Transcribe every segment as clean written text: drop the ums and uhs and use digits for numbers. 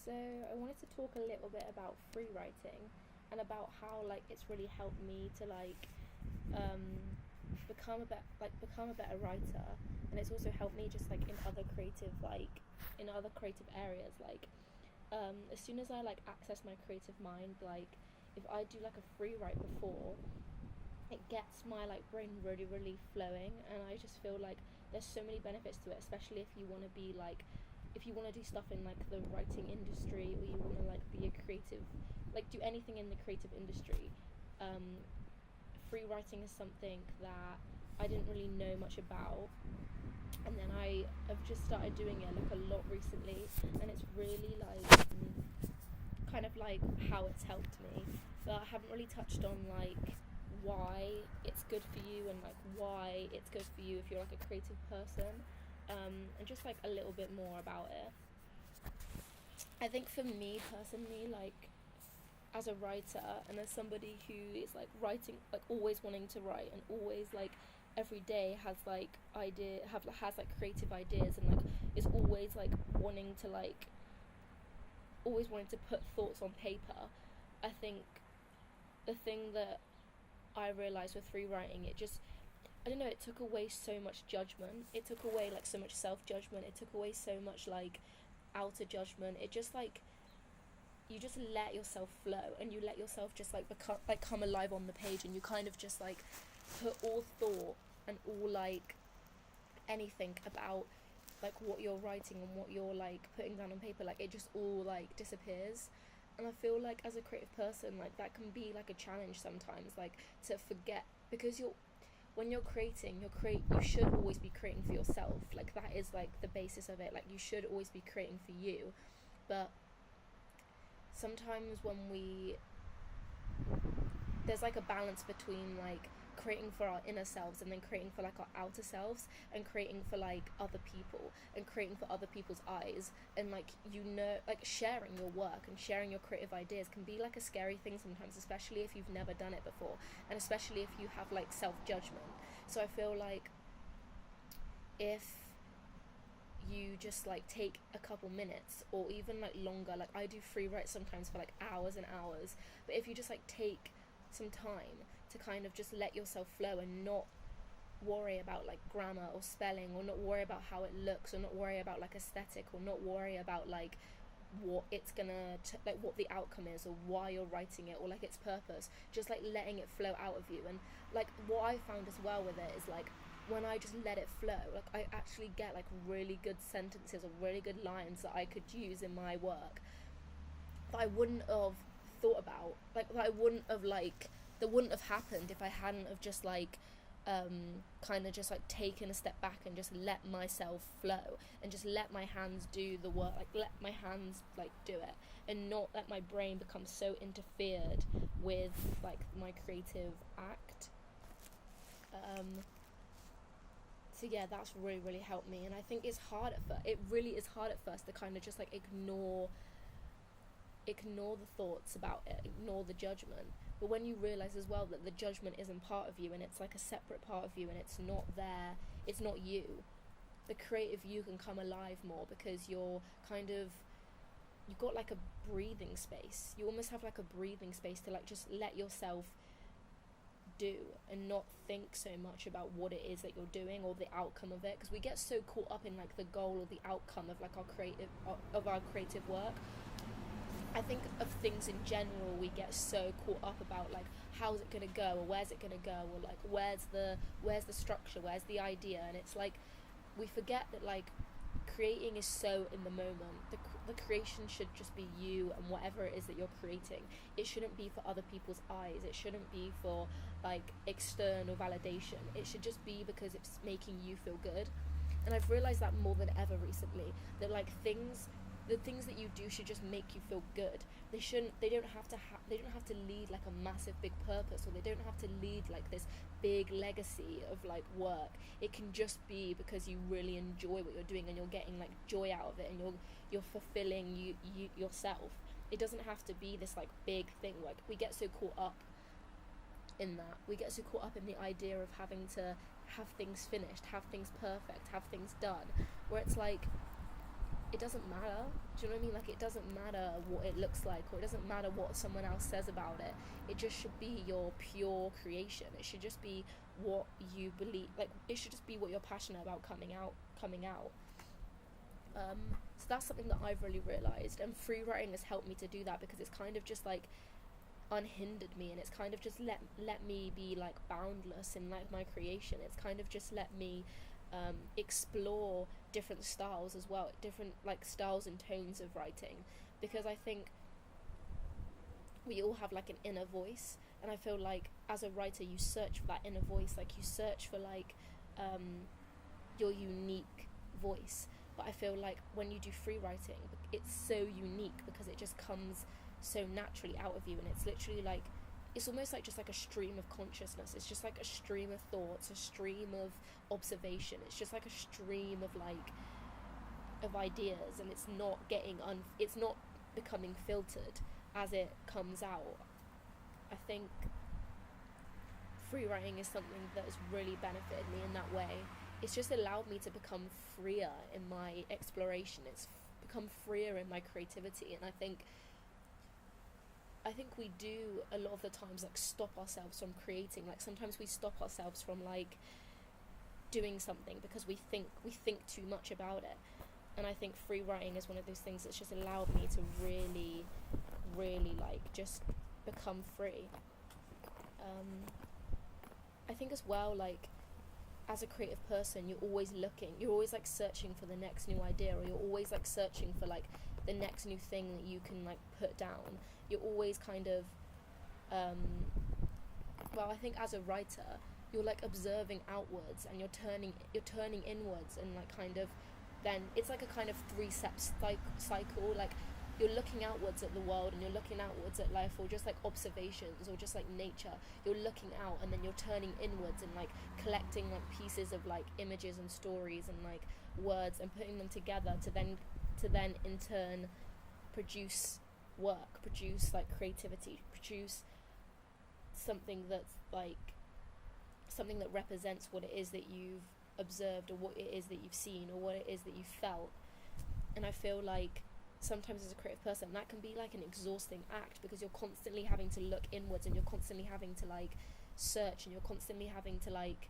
So I wanted to talk a little bit about free writing and about how like it's really helped me to um, become a better writer, and it's also helped me just like in other creative areas as soon as I like access my creative mind, like if I do like a free write before, it gets my like brain really flowing, and I just feel like there's so many benefits to it, especially if you want to be like if you want to do stuff in like the writing industry, or you want to like be a creative, like do anything in the creative industry. um Free writing is something that I didn't really know much about, and then I have just started doing it like a lot recently, and it's really kind of like how it's helped me. But I haven't really touched on like why it's good for you, and like why it's good for you if you're like a creative person, and just like a little bit more about it. I think for me personally, like as a writer and as somebody who is like writing, like always wanting to write, and always like every day has like idea have has like creative ideas, and like is always wanting to put thoughts on paper. I think the thing that I realized with free writing, it just, I don't know, it took away so much judgment. It took away like so much self judgment. It took away so much like outer judgment. It just like you just let yourself flow, and you let yourself just like come alive on the page, and you kind of just like put all thought and all like anything about like what you're writing and what you're like putting down on paper, like it just all like disappears. And I feel like as a creative person, like that can be like a challenge sometimes, like to forget, because when you're creating, you should always be creating for yourself. Like that is like the basis of it. Like you should always be creating for you. But sometimes when we there's like a balance between like creating for our inner selves, and then creating for like our outer selves, and creating for like other people, and creating for other people's eyes. And like, like sharing your work and sharing your creative ideas can be like a scary thing sometimes, especially if you've never done it before, and especially if you have like self-judgment. So I feel like if you just like take a couple minutes, or even like longer, like I do free write sometimes for like hours and hours, but if you just like take some time to kind of just let yourself flow, and not worry about like grammar or spelling, or not worry about how it looks, or not worry about like aesthetic, or not worry about like what it's gonna like what the outcome is, or why you're writing it, or like its purpose, just like letting it flow out of you. And like what I found as well with it is like when I just let it flow, like I actually get like really good sentences or really good lines that I could use in my work that I wouldn't have thought about, like that wouldn't have happened if I hadn't have just like kind of just like taken a step back and just let myself flow, and just let my hands do the work, like let my hands like do it, and not let my brain become so interfered with like my creative act. Um so yeah, that's really helped me. And I think it's hard at first, it really is hard at first to kind of just like ignore the thoughts about it, ignore the judgment. But when you realize as well that the judgment isn't part of you, and it's like a separate part of you, and it's not there, it's not you, the creative you can come alive more, because you've got like a breathing space. You almost have like a breathing space to like just let yourself do, and not think so much about what it is that you're doing or the outcome of it, because we get so caught up in like the goal or the outcome of like our creative work. I think of things in general, we get so caught up about like how's it gonna go, or where's it gonna go, or like where's the structure, where's the idea, and it's like we forget that like creating is so in the moment. The creation should just be you and whatever it is that you're creating. It shouldn't be for other people's eyes. It shouldn't be for like external validation. It should just be because it's making you feel good. And I've realized that more than ever recently, that like the things that you do should just make you feel good. They don't have to lead like a massive big purpose, or they don't have to lead like this big legacy of like work. It can just be because you really enjoy what you're doing, and you're getting like joy out of it, and you're fulfilling you yourself. It doesn't have to be this like big thing. Like we get so caught up in that. We get so caught up in the idea of having to have things finished, have things perfect, have things done, where it's like it doesn't matter. Do you know what I mean? Like, it doesn't matter what it looks like, or it doesn't matter what someone else says about it. It just should be your pure creation. It should just be what you believe. Like, it should just be what you're passionate about coming out. So that's something that I've really realized, and free writing has helped me to do that, because it's kind of just like unhindered me, and it's kind of just let me be like boundless in like my creation. It's kind of just let me explore different styles as well, different like styles and tones of writing, because I think we all have like an inner voice, and I feel like as a writer you search for that inner voice, like you search for like your unique voice. But I feel like when you do free writing, it's so unique because it just comes so naturally out of you, and it's literally like, it's almost like just like a stream of consciousness. It's just like a stream of thoughts, a stream of observation. It's just like a stream of like of ideas, and it's not it's not becoming filtered as it comes out. I think free writing is something that has really benefited me in that way. It's just allowed me to become freer in my exploration. It's become freer in my creativity, and I think we do a lot of the times like stop ourselves from creating. Like sometimes we stop ourselves from like doing something because we think too much about it. And I think free writing is one of those things that's just allowed me to really, really like just become free. I think as well, like as a creative person, you're always like searching for the next new idea, or you're always like searching for like the next new thing that you can like put down. You're always kind of well, I think as a writer you're like observing outwards, and you're turning inwards, and like kind of then it's like a kind of 3-step cycle. Like you're looking outwards at the world, and you're looking outwards at life, or just like observations, or just like nature. You're looking out, and then you're turning inwards and like collecting like pieces of like images and stories and like words, and putting them together to then in turn produce work, produce like creativity, produce something that's like something that represents what it is that you've observed, or what it is that you've seen, or what it is that you've felt. And I feel like sometimes as a creative person that can be like an exhausting act, because you're constantly having to look inwards, and you're constantly having to like search, and you're constantly having to like,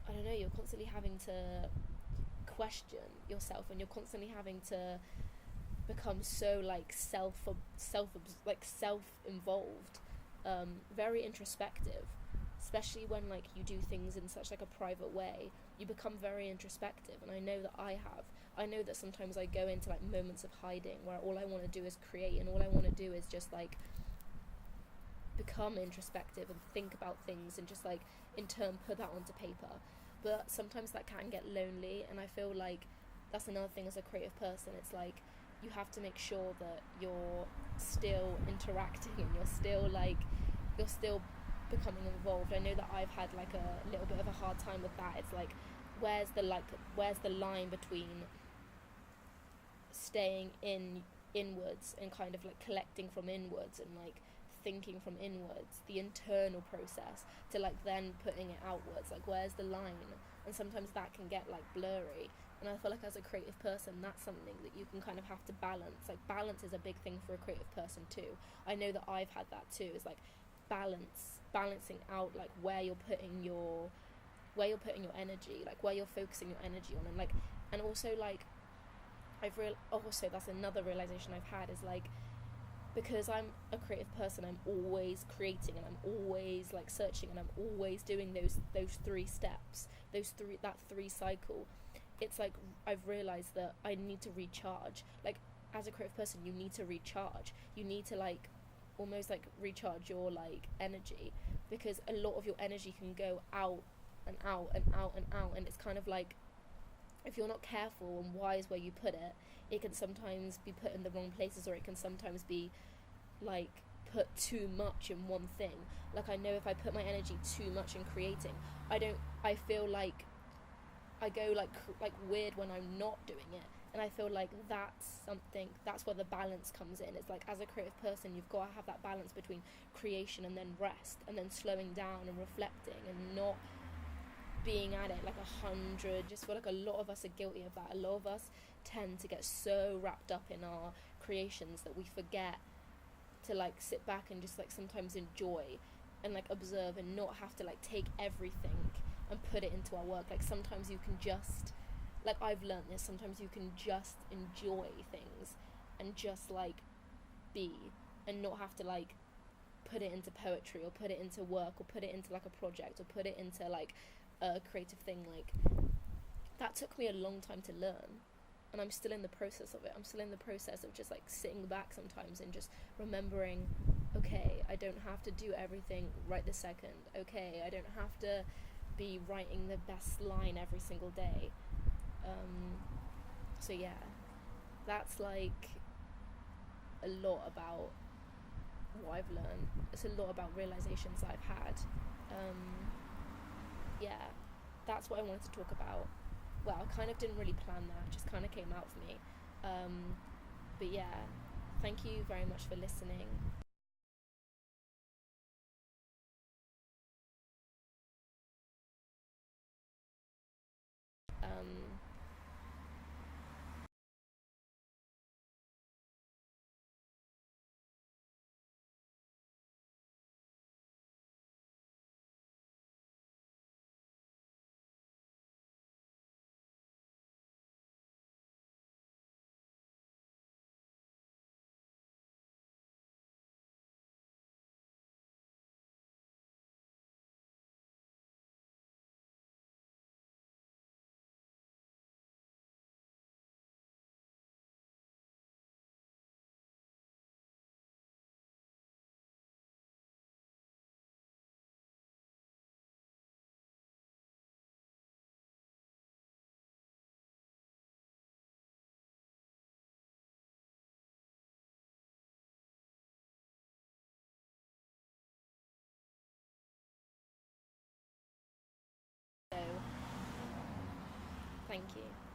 I don't know, you're constantly having to question yourself, and you're constantly having to become so like self-involved, very introspective, especially when like you do things in such like a private way. You become very introspective, and I know that I know that sometimes I go into like moments of hiding where all I want to do is create, and all I want to do is just like become introspective and think about things, and just like in turn put that onto paper. But sometimes that can get lonely, and I feel like that's another thing as a creative person. It's like you have to make sure that you're still interacting, and you're still becoming involved. I know that I've had like a little bit of a hard time with that. It's like where's the line between staying inwards and kind of like collecting from inwards, and like thinking from inwards, the internal process, to like then putting it outwards. Like where's the line? And sometimes that can get like blurry, and I feel like as a creative person that's something that you can kind of have to balance. Like balance is a big thing for a creative person too. I know that I've had that too. It's like balancing out like where you're putting your energy, like where you're focusing your energy on. And also like also that's another realization I've had, is like because I'm a creative person, I'm always creating, and I'm always like searching, and I'm always doing those 3 steps, that 3 cycle. It's like I've realized that I need to recharge. Like as a creative person you need to recharge. You need to like almost like recharge your like energy, because a lot of your energy can go out and out and out and out, and it's kind of like if you're not careful and wise where you put it, it can sometimes be put in the wrong places, or it can sometimes be like put too much in one thing. Like I know if I put my energy too much in creating, I feel like I go like weird when I'm not doing it. And I feel like that's where the balance comes in. It's like as a creative person you've got to have that balance between creation and then rest, and then slowing down and reflecting, and not being at it like 100. Just feel like a lot of us are guilty of that. A lot of us tend to get so wrapped up in our creations that we forget to like sit back and just like sometimes enjoy and like observe and not have to like take everything and put it into our work. Like sometimes you can just, like I've learned this, sometimes you can just enjoy things and just like be, and not have to like put it into poetry or put it into work or put it into like a project or put it into like a creative thing. Like that took me a long time to learn, and I'm still in the process of it. I'm still in the process of just like sitting back sometimes and just remembering, okay, I don't have to do everything right this second. Okay, I don't have to be writing the best line every single day. So yeah, that's like a lot about what I've learned. It's a lot about realizations that I've had. Yeah, that's what I wanted to talk about. Well, I kind of didn't really plan that, it just kind of came out for me. But yeah, thank you very much for listening. Um, so, thank you.